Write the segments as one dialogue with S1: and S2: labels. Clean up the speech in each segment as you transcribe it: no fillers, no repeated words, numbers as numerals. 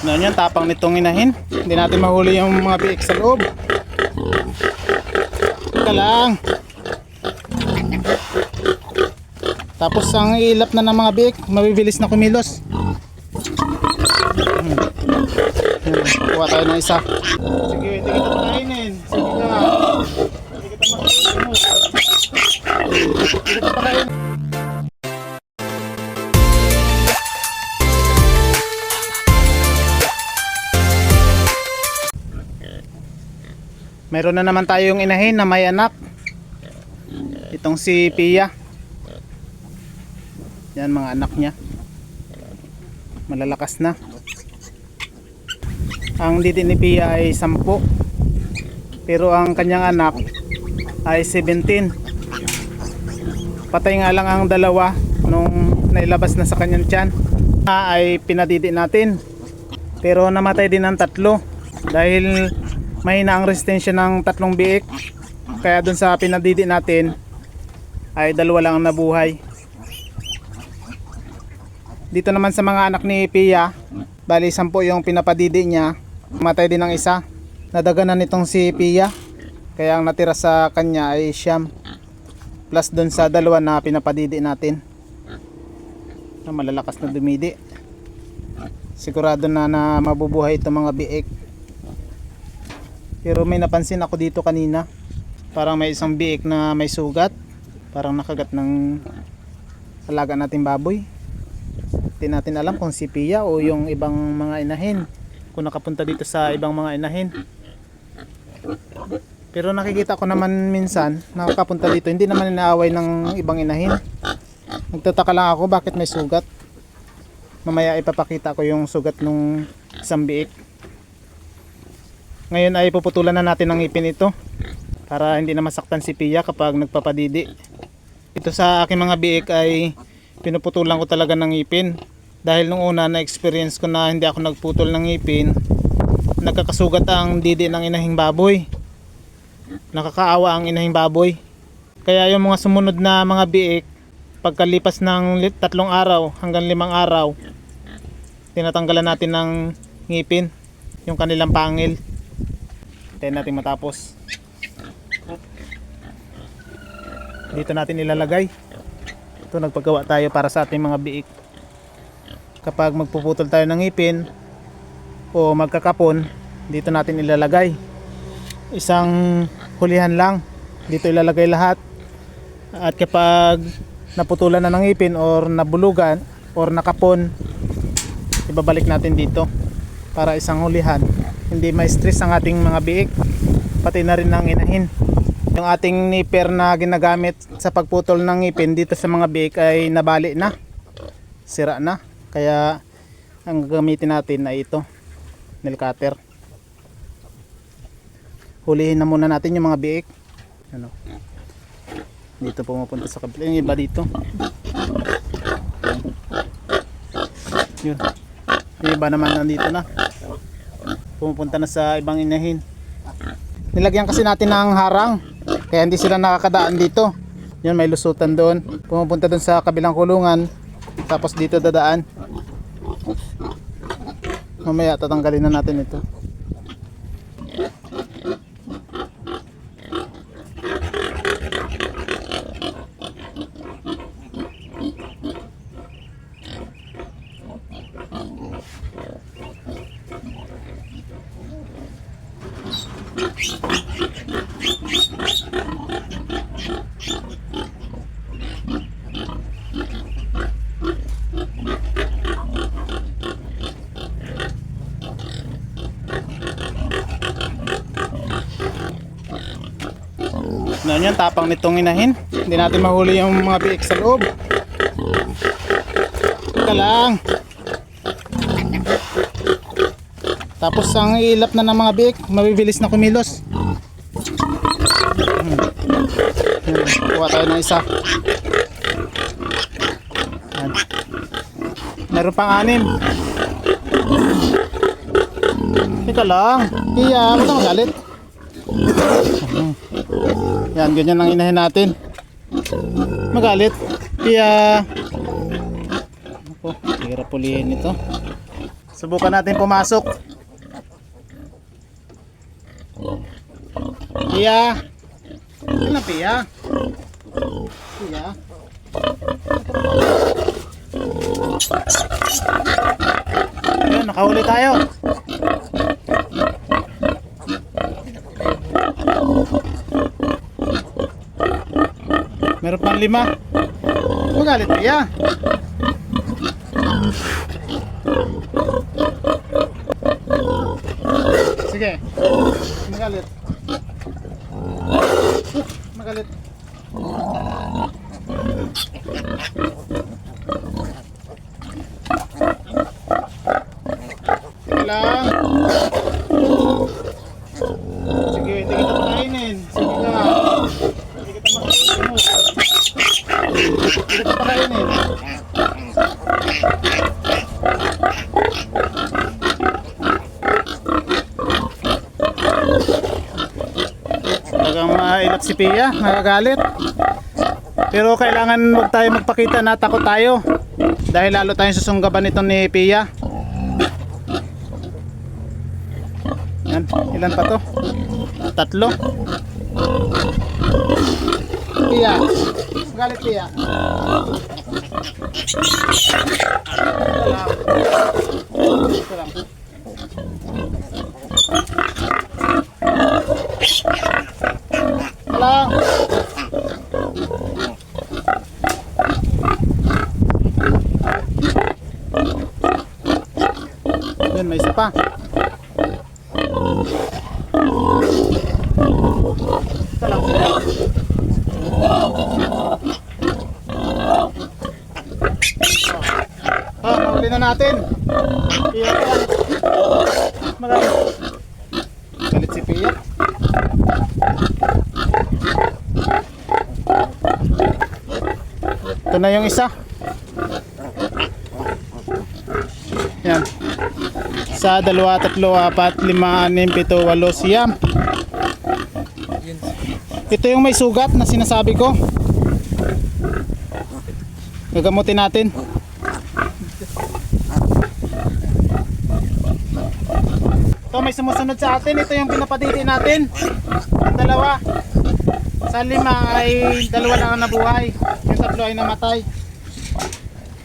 S1: Ano yan, tapang nitong inahin. Hindi natin mahuli yung mga biik sa loob. Teka lang. Tapos ang ilap na ng mga biik, mabibilis na kumilos. Kuha tayo ng isa. Sige, hindi kita pakainin. Sige ka. Hindi kita makainin. Hindi kita pakainin. Meron na naman tayong inahin na may anak. Itong si Pia. Yan mga anak niya. Malalakas na. Ang didi ni Pia ay 10. Pero ang kanyang anak ay 17. Patay nga lang ang dalawa nung nailabas na sa kanyang tiyan. Ay pinadidi natin. Pero namatay din ang 3 dahil mahina ang resistensya ng 3 biik. Kaya dun sa pinadidi natin ay 2 lang ang nabuhay. Dito naman sa mga anak ni Pia, bali 10 yung pinapadidi niya. Matay din ang isa. Nadaganan nitong si Pia. Kaya ang natira sa kanya ay 9. Plus dun sa 2 na pinapadidi natin. Na malalakas na dumidi. Sigurado na mabubuhay itong mga biik. Pero may napansin ako dito kanina. Parang may isang biik na may sugat. Parang nakagat ng alaga nating baboy. Hindi natin alam kung si Pia o yung ibang mga inahin. Kung nakapunta dito sa ibang mga inahin. Pero nakikita ko naman minsan nakakapunta dito. Hindi naman inaaway ng ibang inahin. Nagtataka lang ako bakit may sugat. Mamaya ipapakita ko yung sugat ng isang biik. Ngayon ay puputulan na natin ng ngipin ito para hindi na masaktan si Pia kapag nagpapadidi. Ito sa aking mga biik ay pinuputulan ko talaga ng ngipin dahil nung una na experience ko na hindi ako nagputol ng ngipin, nagkakasugat ang didi ng inahing baboy. Nakakaawa ang inahing baboy. Kaya yung mga sumunod na mga biik, pagkalipas ng 3 araw hanggang 5 araw, tinatanggalan natin ng ngipin, yung kanilang pangil. Hintayin natin matapos. Dito natin ilalagay. Ito, nagpagawa tayo para sa ating mga biik. Kapag magpuputol tayo ng ngipin o magkakapon, dito natin ilalagay. Isang hulihan lang, dito ilalagay lahat. At kapag naputulan na ng ngipin or nabulugan or nakapon, ibabalik natin dito para isang hulihan. Hindi ma-stress ang ating mga biik, pati na rin ang inahin. Yung ating nipper na ginagamit sa pagputol ng ngipin dito sa mga biik ay nabali na, sira na. Kaya ang gagamitin natin ay ito, nail cutter. Hulihin na muna natin yung mga biik. Ano? Dito pumupunta sa kabila, yung iba dito. Yun. Yung iba naman nandito na. Pumupunta na sa ibang inahin. Nilagyan kasi natin ng harang, kaya hindi sila nakakadaan dito. Yun, may lusutan doon. Pumupunta doon sa kabilang kulungan, tapos dito dadaan. Mamaya tatanggalin na natin ito. Ano yan, tapang nitong inahin. Hindi natin mahuli yung mga biik sa loob. Teka lang. Tapos ang ilap na ng mga biik, mabibilis na kumilos. Kuha tayo ng isa. Yan. Meron pang 6. Teka lang. Iya, huwag na magalit. Yan, ganyan ang inahin natin. Magalit. Kaya ako, hirap pulihin ito. Subukan natin pumasok. Pia. Ano na Pia? Pia. Ayun, nakahuli tayo. Meron pang 5. Magalit Pia. Sige. Magalit. Magalit. Sige lang. Sige, hindi kita pakainin. Sige ka. Hindi kita makainin. Hindi kita pakainin. Talagang mailap si Pia, nagagalit. Pero kailangan wag tayo magpakita na takot tayo. Dahil lalo tayong susunggaban nito ni Pia. Yan, ilan pa to? 3. Pia, galit Pia. Ito lang. Hello. Yan, may isa pa. Ito lang. Mahuli na natin. Pia pa. Magalit. Galit si Pia. Ito na yung isa. Yan. Sa 2, 3, 4, 5, 6, 7, 8 siyam. Ito yung may sugat na sinasabi ko. Gagamutin natin. Ito may sumusunod sa atin. Ito yung pinapaditi natin. Ang 2. Sa 5 ay 2 lang ang nabuhay. Yung 3 ay namatay.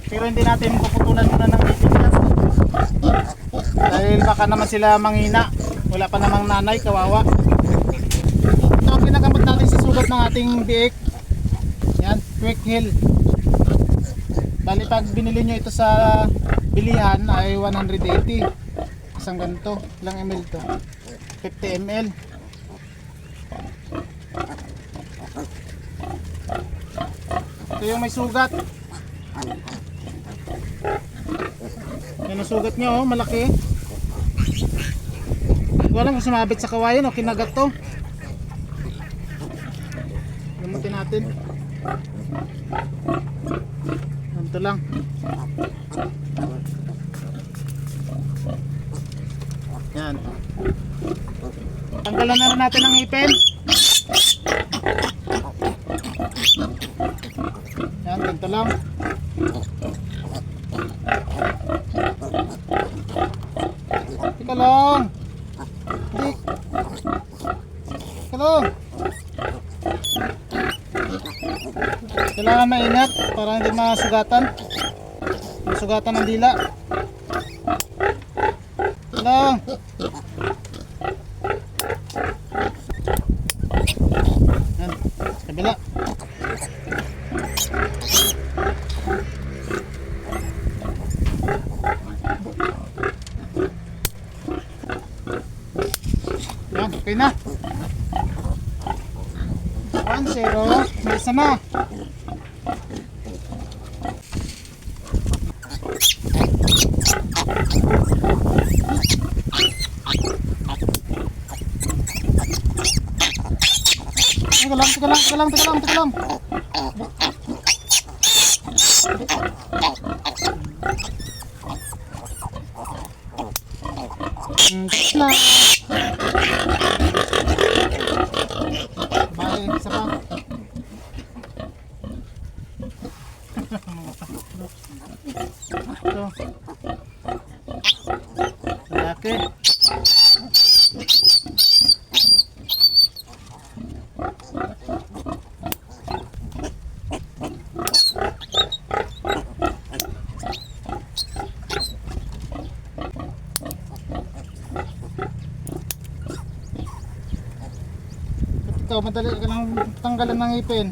S1: Pero hindi natin puputulan muna ng ngipin yan. Dahil baka naman sila manghina. Wala pa namang nanay, kawawa. Ito ang ginagamot natin sa sugat ng ating biik. Yan, quick heal. Bali pag binili nyo ito sa bilihan ay 180. Isang ganito. Ilang ml to? 50 ml. Ito yung may sugat. Yan ang sugat nyo, oh, malaki. Hindi ko alam kung sumabit sa kawayan o kinagat to. Gamutin natin. Ganito lang. Yan. Tanggalan na rin natin ang ipin. Yan, ganito lang. Teka lang. Teka lang. Kailangan maingat para hindi masugatan. Masugatan ng dila. Teka lang. Yan, kabila. Yan, okay na. 1-0. May isa na. Teka lang. Lang. Bye, isa pa. Ito. lalaki. Ito, madali ka nang tanggalan ng ngipin.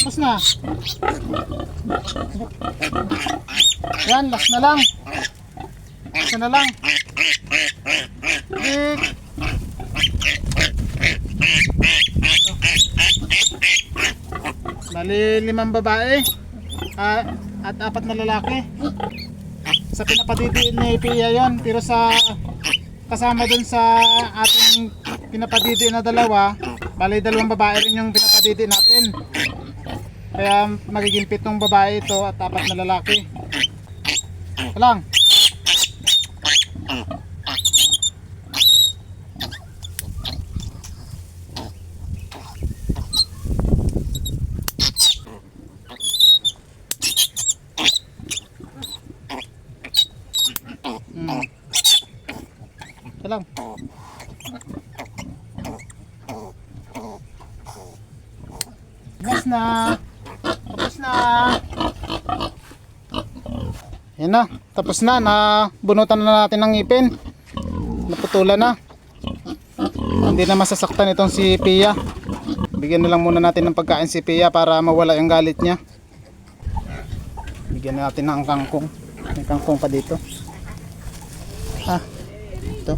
S1: Tapos na. Yan, last na lang. Isa na lang. Big. Bali 5 babae at 4 na lalaki. Sa pinapadidiin ni Pia yon, pero sa kasama dun sa ating pinapadidiin na dalawa, bali 2 babae rin yung pinapadidiin natin. Kaya magiging 7 babae ito at 4 na lalaki. Ito lang. Ito lang. Tapos na. Tapos na. Yan na. Tapos na. Nabunutan na natin ng ngipin. Naputulan na. Hindi na masasaktan itong si Pia. Bigyan na lang muna natin ng pagkain si Pia para mawala yung galit niya. Bigyan na natin ng kangkong. May kangkong pa dito. Ito.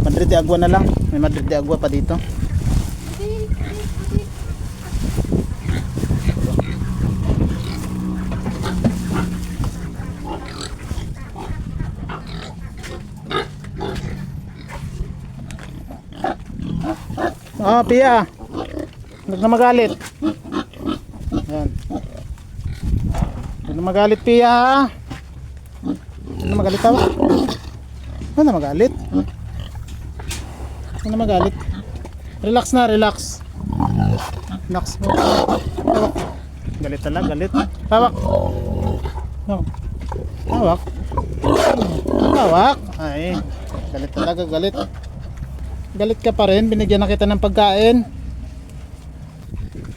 S1: Madrid de Agua na lang. May Madrid de Agua pa dito. Oh, Pia. Huwag na magalit. Yan. Huwag na magalit, Pia. Huwag na magalit tao. Huwag na magalit. Huwag na magalit. Relax na, relax. Relax. Hawak. Galit talaga, galit. Hawak. Hawak. Hawak. Ay, galit talaga, galit. Galit ka pa rin, binigyan na kita ng pagkain.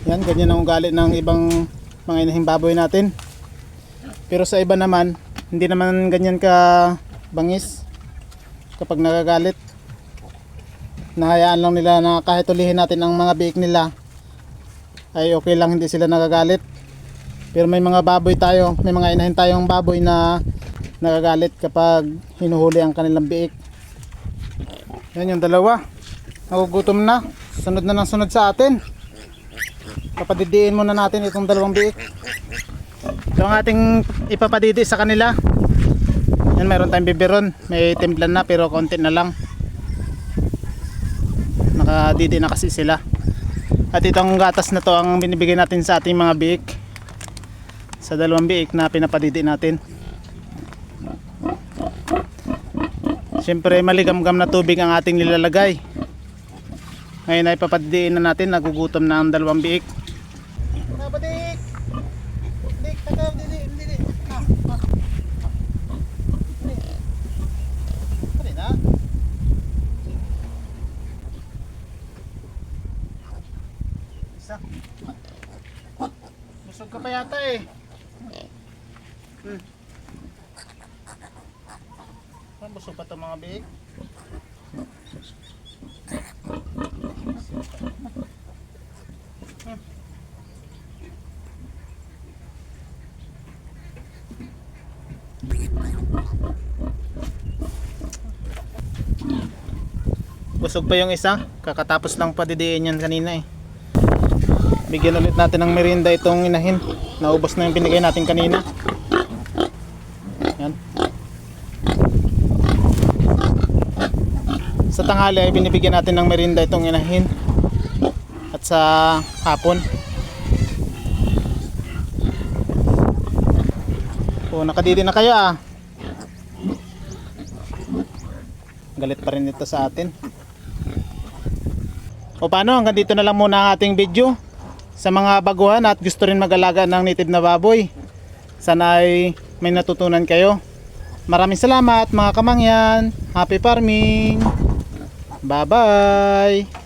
S1: Yan, ganyan ang ugali ng ibang mga inahing baboy natin. Pero sa iba naman, hindi naman ganyan ka bangis kapag nagagalit. Nahayaan lang nila na kahit ulihin natin ang mga biik nila ay okay lang, hindi sila nagagalit. Pero may mga baboy tayo, may mga inahin tayong baboy na nagagalit kapag hinuhuli ang kanilang biik. Yan yung dalawa. Nagugutom na. Sunod na ng sunod sa atin. Papadidiin muna natin itong 2 biik. Ito ang ating ipapadidi sa kanila. Yan, mayroon tayong biberon. May timplan na pero konti na lang. Nakadidi na kasi sila. At itong gatas na to ang binibigay natin sa ating mga biik. Sa 2 biik na pinapadidi natin. Siyempre maligamgam na tubig ang ating nilalagay. Ngayon ay papadidiin na natin. Nagugutom na ang 2 biik. Padik! Dik, tagaw, dili. Pari na. Isa. Busog ka pa yata eh. Busog pa ito mga biik. Busog pa yung isa. Kakatapos lang padidiin yan kanina eh. Bigyan ulit natin ng merienda itong inahin. Naubos na yung binigay natin kanina. Yan. Sa tanghali ay binibigyan natin ng merienda itong inahin. At sa hapon. O, nakadidi na kayo ah. Galit pa rin ito sa atin. O paano, hanggang dito na lang muna ang ating video. Sa mga baguhan at gusto rin mag-alaga ng native na baboy, sana ay may natutunan kayo. Maraming salamat mga kamangyan. Happy farming. Bye bye.